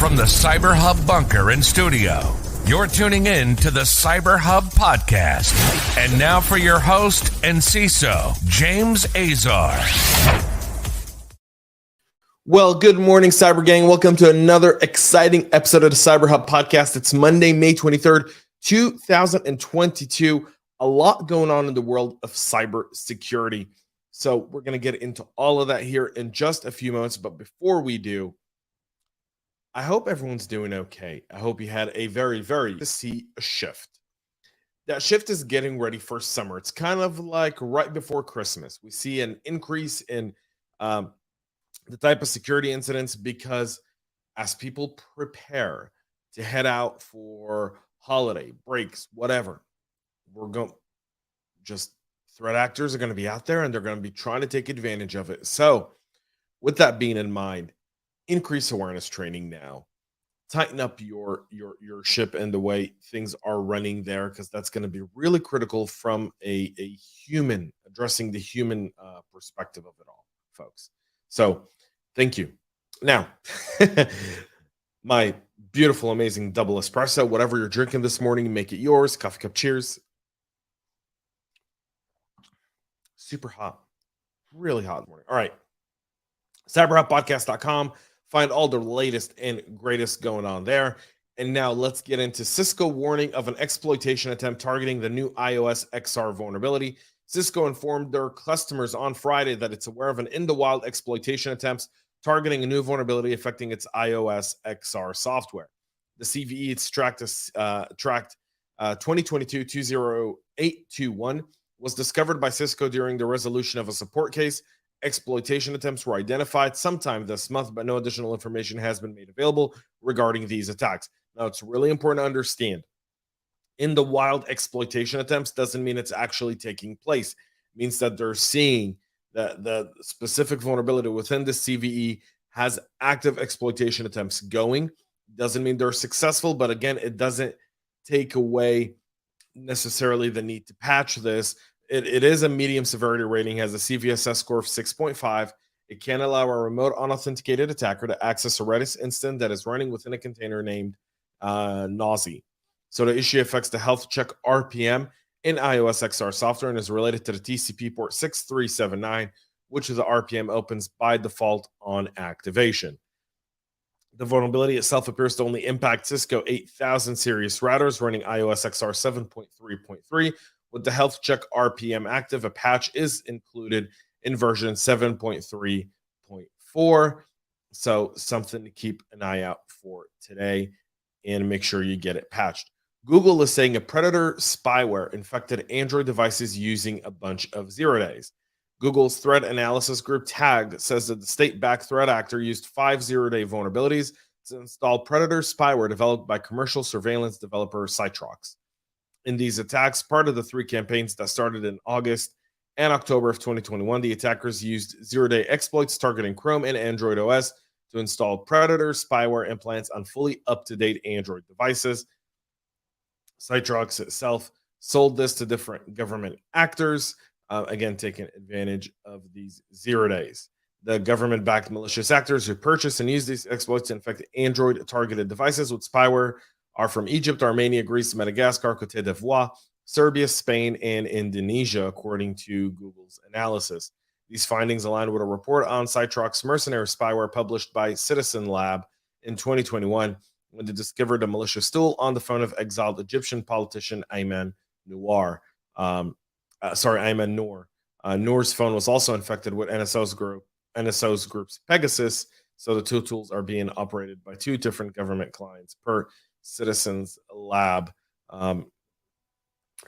From the CyberHub bunker and studio, you're tuning in to the CyberHub Podcast. And now for your host and CISO, James Azar. Well, good morning, Cyber Gang. Welcome to another exciting episode of the CyberHub Podcast. It's Monday, May 23rd, 2022. A lot going on in the world of cybersecurity. So we're going to get into all of that here in just a few moments. But before we do, I hope everyone's doing okay. I hope you had a very see a shift. That shift is getting ready for summer. It's kind of like right before Christmas. We see an increase in the type of security incidents because as people prepare to head out for holiday breaks, whatever, we're going just threat actors are going to be out there and they're going to be trying to take advantage of it. So with that being in mind, increase awareness training now. Tighten up your ship and the way things are running there, because that's going to be really critical from a human, addressing the human perspective of it all, folks. So thank you. Now, my beautiful, amazing double espresso, whatever you're drinking this morning, make it yours. Coffee cup cheers. Super hot, really hot morning. All right. CyberHubPodcast.com. Find all the latest and greatest going on there. And now let's get into Cisco warning of an exploitation attempt targeting the new iOS XR vulnerability. Cisco informed their customers on Friday that it's aware of an in-the-wild exploitation attempts targeting a new vulnerability affecting its iOS XR software. The CVE it's tracked 2022-20821 was discovered by Cisco during the resolution of a support case. Exploitation attempts were identified sometime this month, but no additional information has been made available regarding these attacks. Now, it's really important to understand, in the wild exploitation attempts doesn't mean it's actually taking place. It means that they're seeing that the specific vulnerability within the CVE has active exploitation attempts going. Doesn't mean they're successful, but again, it doesn't take away necessarily the need to patch this. It is a medium severity rating, has a CVSS score of 6.5. It can allow a remote unauthenticated attacker to access a Redis instance that is running within a container named Nausea. So the issue affects the health check RPM in iOS XR software and is related to the TCP port 6379, which is the RPM opens by default on activation. The vulnerability itself appears to only impact Cisco 8000 series routers running iOS XR 7.3.3. With the health check RPM active, a patch is included in version 7.3.4. So something to keep an eye out for today and make sure you get it patched. Google is saying a predator spyware infected Android devices using a bunch of 0 days. Google's threat analysis group TAG says that the state-backed threat actor used 5 0-day vulnerabilities to install predator spyware developed by commercial surveillance developer Citrox. In these attacks, part of the 3 campaigns that started in August and October of 2021, the attackers used 0-day exploits targeting Chrome and Android OS to install predator spyware implants on fully up-to-date Android devices. Citrox itself sold this to different government actors, again, taking advantage of these 0 days. The government-backed malicious actors who purchase and use these exploits to infect Android-targeted devices with spyware are from Egypt, Armenia, Greece, Madagascar, Cote d'Ivoire, Serbia, Spain, and Indonesia, according to Google's analysis. These findings align with a report on Citrox mercenary spyware published by Citizen Lab in 2021 when they discovered a malicious tool on the phone of exiled Egyptian politician Ayman Noor. Ayman Noor. Noor's phone was also infected with NSO's group's Pegasus, so the two tools are being operated by 2 different government clients per Citizens Lab,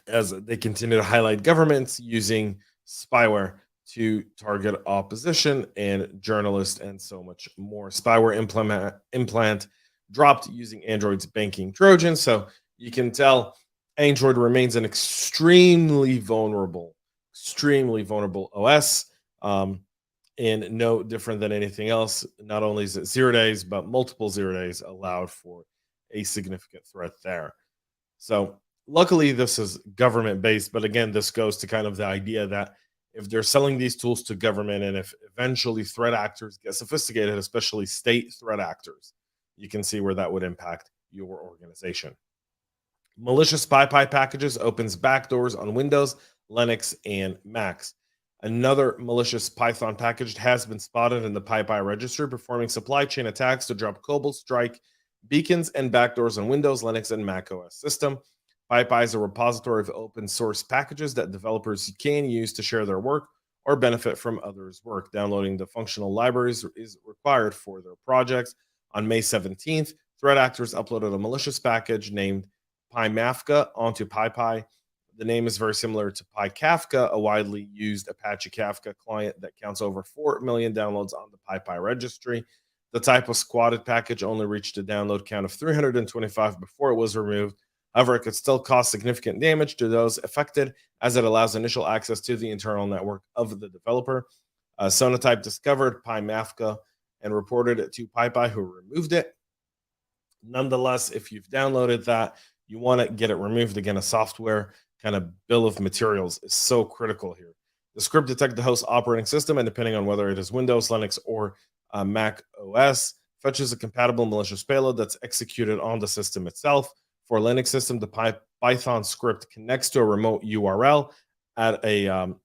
as they continue to highlight governments using spyware to target opposition and journalists and so much more. Spyware implant dropped using Android's banking Trojan. So you can tell Android remains an extremely vulnerable OS, and no different than anything else. Not only is it 0 days, but multiple 0 days allowed for a significant threat there. So luckily this is government based, but again, this goes to kind of the idea that if they're selling these tools to government and if eventually threat actors get sophisticated, especially state threat actors, you can see where that would impact your organization. Malicious PyPI packages opens backdoors on Windows, Linux, and Macs. Another malicious Python package has been spotted in the PyPI registry, performing supply chain attacks to drop Cobalt Strike beacons and backdoors on Windows, Linux, and Mac OS system. PyPI is a repository of open source packages that developers can use to share their work or benefit from others' work. Downloading the functional libraries is required for their projects. On May 17th, threat actors uploaded a malicious package named PyMafka onto PyPI. The name is very similar to PyKafka, a widely used Apache Kafka client that counts over 4 million downloads on the PyPI registry. The type of squatted package only reached a download count of 325 before it was removed. However, it could still cause significant damage to those affected, as it allows initial access to the internal network of the developer. Sonatype discovered PyMafka and reported it to PyPI, who removed it. Nonetheless, if you've downloaded that, you want to get it removed. Again, a software kind of bill of materials is so critical here. The script detects the host operating system, and depending on whether it is Windows, Linux, or Mac OS, fetches a compatible malicious payload that's executed on the system itself. For a Linux system, the Python script connects to a remote URL at an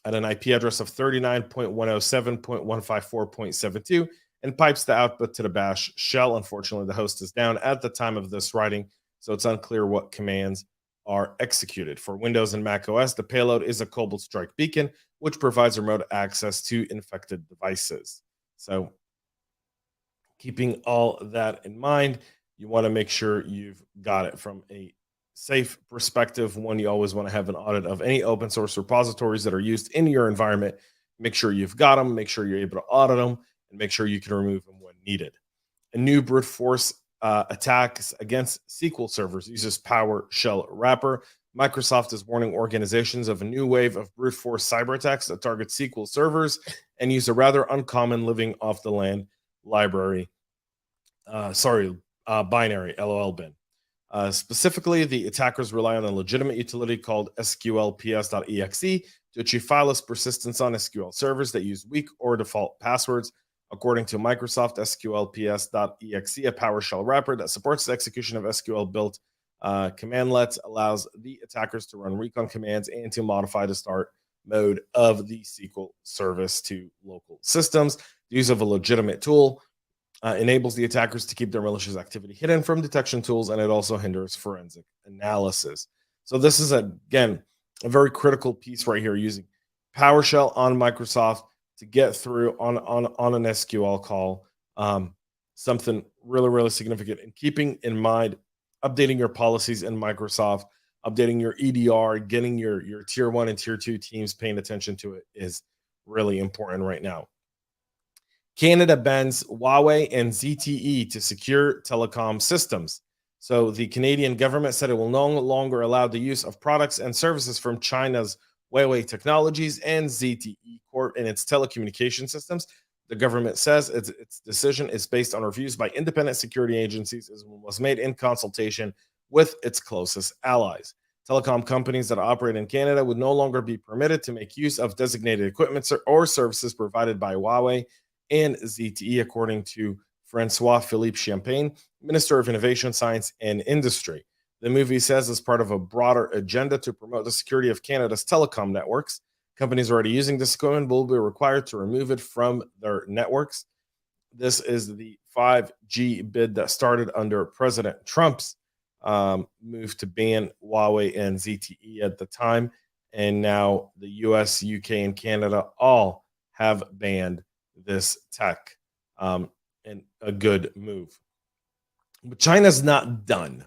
IP address of 39.107.154.72 and pipes the output to the bash shell. Unfortunately, the host is down at the time of this writing, so it's unclear what commands are executed. For Windows and Mac OS, the payload is a Cobalt Strike beacon, which provides remote access to infected devices. So keeping all that in mind, you want to make sure you've got it. From a safe perspective, one, you always want to have an audit of any open source repositories that are used in your environment. Make sure you've got them, make sure you're able to audit them, and make sure you can remove them when needed. A new brute force attacks against SQL servers uses PowerShell wrapper. Microsoft is warning organizations of a new wave of brute force cyber attacks that target SQL servers and use a rather uncommon living off the land library. Binary LOL bin. Specifically, the attackers rely on a legitimate utility called sqlps.exe to achieve fileless persistence on SQL servers that use weak or default passwords. According to Microsoft, sqlps.exe, a PowerShell wrapper that supports the execution of SQL-built commandlets, allows the attackers to run recon commands and to modify the start mode of the SQL service to local systems. The use of a legitimate tool enables the attackers to keep their malicious activity hidden from detection tools, and it also hinders forensic analysis. So this is, again, a very critical piece right here, using PowerShell on Microsoft to get through on an SQL call. Something really, really significant. And keeping in mind, updating your policies in Microsoft, updating your EDR, getting your tier 1 and tier 2 teams paying attention to it is really important right now. Canada bans Huawei and ZTE to secure telecom systems. So the Canadian government said it will no longer allow the use of products and services from China's Huawei Technologies and ZTE Corp in its telecommunication systems. The government says its decision is based on reviews by independent security agencies and was made in consultation with its closest allies. Telecom companies that operate in Canada would no longer be permitted to make use of designated equipment or services provided by Huawei and ZTE, according to Francois-Philippe Champagne, Minister of Innovation, Science and Industry. The movie says, as part of a broader agenda to promote the security of Canada's telecom networks, companies already using this equipment will be required to remove it from their networks. This is the 5G bid that started under President Trump's move to ban Huawei and ZTE at the time. And now the US, UK, and Canada all have banned this tech, and a good move. But China's not done.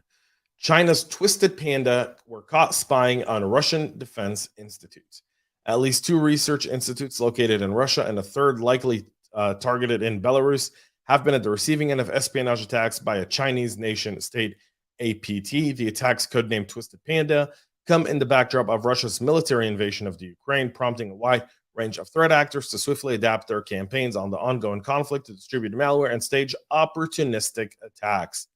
China's twisted Panda were caught spying on Russian defense institutes. At least 2 research institutes located in Russia and a third likely targeted in Belarus have been at the receiving end of espionage attacks by a Chinese nation state APT. The attacks, codenamed Twisted Panda, come in the backdrop of Russia's military invasion of the Ukraine, prompting a wide range of threat actors to swiftly adapt their campaigns on the ongoing conflict to distribute malware and stage opportunistic attacks.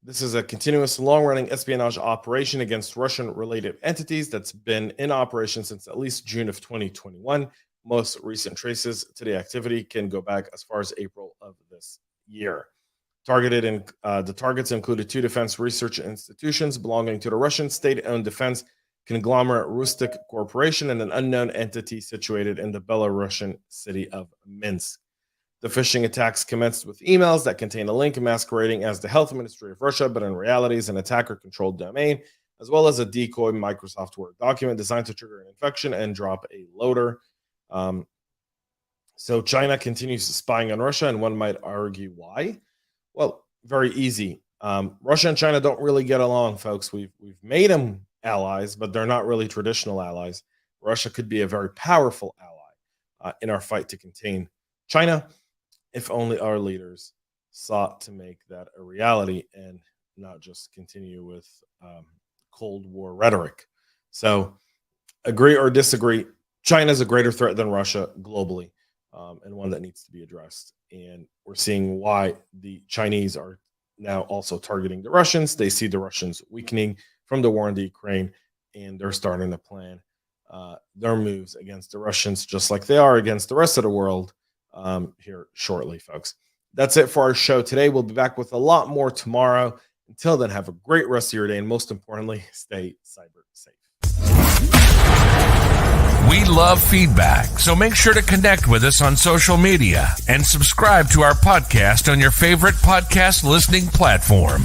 This is a continuous long-running espionage operation against Russian-related entities that's been in operation since at least June of 2021. Most recent traces to the activity can go back as far as April of this year. The targets included 2 defense research institutions belonging to the Russian state-owned defense conglomerate Rustic Corporation and an unknown entity situated in the Belarusian city of Minsk. The phishing attacks commenced with emails that contain a link masquerading as the Health Ministry of Russia, but in reality is an attacker-controlled domain, as well as a decoy Microsoft Word document designed to trigger an infection and drop a loader. So China continues spying on Russia, and one might argue why. Well, very easy. Russia and China don't really get along, folks. We've made them allies, but they're not really traditional allies. Russia could be a very powerful ally in our fight to contain China, if only our leaders sought to make that a reality and not just continue with Cold War rhetoric. So agree or disagree, China is a greater threat than Russia globally, and one that needs to be addressed. And we're seeing why the Chinese are now also targeting the Russians. They see the Russians weakening from the war in the Ukraine, and they're starting to plan their moves against the Russians, just like they are against the rest of the world here shortly, folks. That's it for our show today. We'll be back with a lot more tomorrow. Until then, have a great rest of your day, and most importantly, stay cyber safe. We love feedback, so make sure to connect with us on social media and subscribe to our podcast on your favorite podcast listening platform.